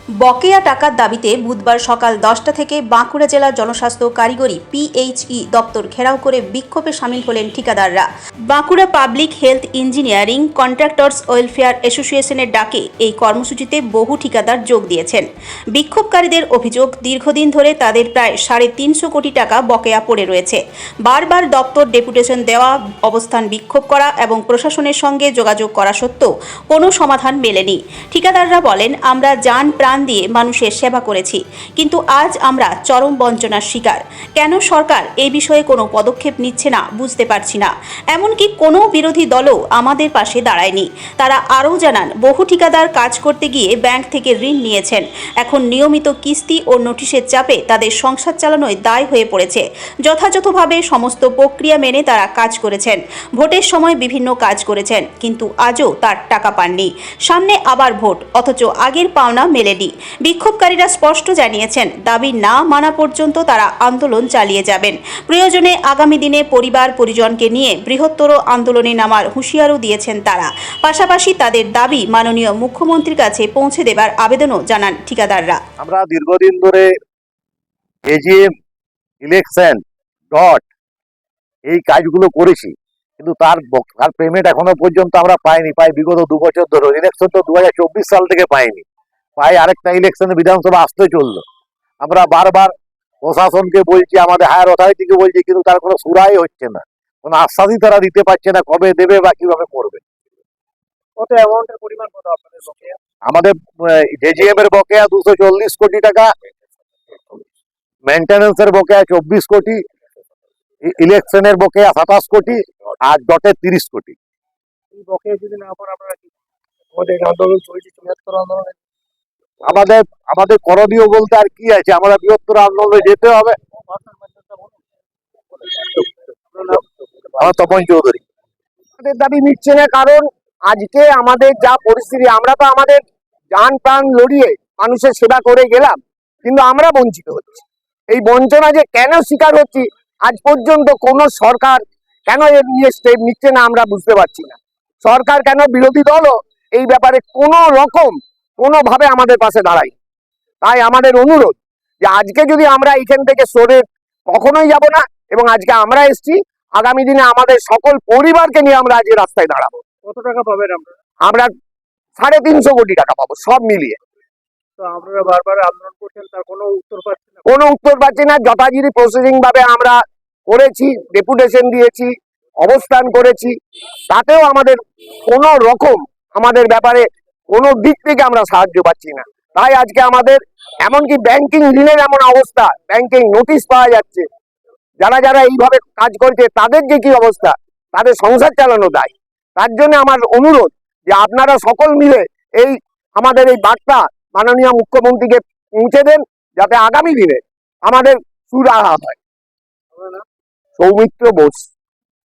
বকেয়া টাকার দাবিতে বুধবার সকাল 10টা থেকে বাঁকুড়া জেলা জনস্বাস্থ্য কারিগরি পিএইচই দপ্তর ঘেরাও করে বিক্ষোভে সামিল হলেন ঠিকাদাররা। Bankura public health engineering contractors welfare অ্যাসোসিয়েশনের ডাকে এই কর্মসূচিতে বহু ঠিকাদার যোগ দিয়েছেন। বিক্ষোভকারীদের অভিযোগ, দীর্ঘদিন ধরে তাদের প্রায় 350 কোটি টাকা বকেয়া পড়ে রয়েছে। বারবার দপ্তর ডেপুটেশন দেওয়া, অবস্থান বিক্ষোভ করা এবং প্রশাসনের সঙ্গে যোগাযোগ করা সত্ত্বেও কোনো সমাধান মেলেনি। ঠিকাদাররা বলেন, আমরা জান প্রাণ দিয়ে মানুষের সেবা করেছি, কিন্তু আজ আমরা চরম বঞ্চনার শিকার। কেন সরকার এই বিষয়ে কোনো পদক্ষেপ নিচ্ছে না বুঝতে পারছি না। এমনকি কোনো বিরোধী দলও আমাদের পাশে দাঁড়ায়নি। তারা আরও জানান, বহু ঠিকাদার কাজ করতে গিয়ে ব্যাংক থেকে ঋণ নিয়েছেন। এখন নিয়মিত কিস্তি ও নোটিশের চাপে তাদের সংসার চালানোয় দায় হয়ে পড়েছে। যথাযথভাবে সমস্ত প্রক্রিয়া মেনে তারা কাজ করেছেন, ভোটের সময় বিভিন্ন কাজ করেছেন, কিন্তু আজও তার টাকা পাননি। সামনে আবার ভোট, অথচ আগের পাওনা মেলেনি। বিক্ষোভকারীরা স্পষ্ট জানিয়েছেন, দাবি না মানা পর্যন্ত তারা আন্দোলন চালিয়ে যাবেন। প্রয়োজনে আগামী দিনে পরিবার পরিজনকে নিয়ে বৃহত্তর আন্দোলনে নামার হুঁশিয়ারও দিয়েছেন তারা। পাশাপাশি তাদের দাবি মাননীয় মুখ্যমন্ত্রীর কাছে পৌঁছে দেবার আবেদনও জানান ঠিকাদাররা। আমরা দীর্ঘদিন ধরে এজিএম, ইলেকশন, ডট এই কাজগুলো করেছি, কিন্তু তার পেমেন্ট এখনো পর্যন্ত আমরা পাইনি। বিগত 2 বছর ধরে। ইলেকশন তো 2024 সাল থেকে পাইনি। আরেকটা ইলেকশনে বিধানসভা আসতে চললো। আমরা বারবার প্রশাসনকে বলছি, আমাদের হায়ার অথরিটিকে বলছি, কিন্তু তার কোনো সুরাই হচ্ছে না, কোনো আশ্বাসই তারা দিতে পারছে না কবে দেবে বা কিভাবে করবে। কত অ্যামাউন্টের পরিমাণ কত আপনাদের বকেয়া? আমাদের জেজিএম এর বকেয়া 240 কোটি টাকা, মেইনটেনেন্সের বকেয়া 24 কোটি, ইলেকশনের বকেয়া 27 কোটি, আর ডটের 30 কোটি। এই বকেয়া যদি না পান আপনারা কি আমাদের আন্দোলন চলছে, বৃহত্তর আন্দোলন? আমাদের করণীয় বলতে আর কি আছে, আমরা বৃহত্তর আন্দোলনে যেতে হবে। আমার তপন চৌধুরী। আমাদের দাবি মিটছে না, কারণ আজকে আমাদের যা পরিস্থিতি, আমরা তো আমাদের জান প্রাণ লড়িয়ে মানুষের সেবা করে গেলাম, কিন্তু আমরা বঞ্চিত হচ্ছি। এই বঞ্চনা যে কেন শিকার হচ্ছি, আজ পর্যন্ত কোন সরকার কেন এর নিয়ে স্টেপ নিচ্ছে না আমরা বুঝতে পারছি না। সরকার কেন, বিরোধী দলও এই ব্যাপারে কোনোভাবে আমাদের পাশে দাঁড়ায়। তাই আমাদের অনুরোধ যে আজকে যদি আমরা এখান থেকে সরে কখনোই যাব না, এবং আজকে আমরা এসছি, আগামী দিনে আমাদের সকল পরিবারকে নিয়ে আমরা আজকে রাস্তায় দাঁড়াবো। কত টাকা পাবেন আমরা 350 কোটি টাকা পাবো সব মিলিয়ে। তো আপনারা বারবার আন্দোলন করছেন, তার কোনো উত্তর পাচ্ছেন না? কোনো উত্তর পাচ্ছি না। যথাযথ প্রসেসিং ভাবে আমরা করেছি, ডেপুটেশন দিয়েছি, অবস্থান করেছি, তাতেও আমাদের কোনো রকম আমাদের ব্যাপারে কোনো দিক থেকে আমরা সাহায্য পাচ্ছি না। তাই আজকে আমাদের এমনকি ব্যাংকিং ঋণের এমন অবস্থা, ব্যাংকিং নোটিশ পাওয়া যাচ্ছে। যারা যারা এইভাবে কাজ করছে তাদের যে কি অবস্থা, তাদের সংসার চালানো দায়। তার জন্য আমার অনুরোধ যে আপনারা সকল মিলে এই আমাদের এই বার্তা মাননীয় মুখ্যমন্ত্রীকে পৌঁছে দেন, যাতে আগামী দিনে আমাদের সুরাহা হয়। সৌমিত্র বোস।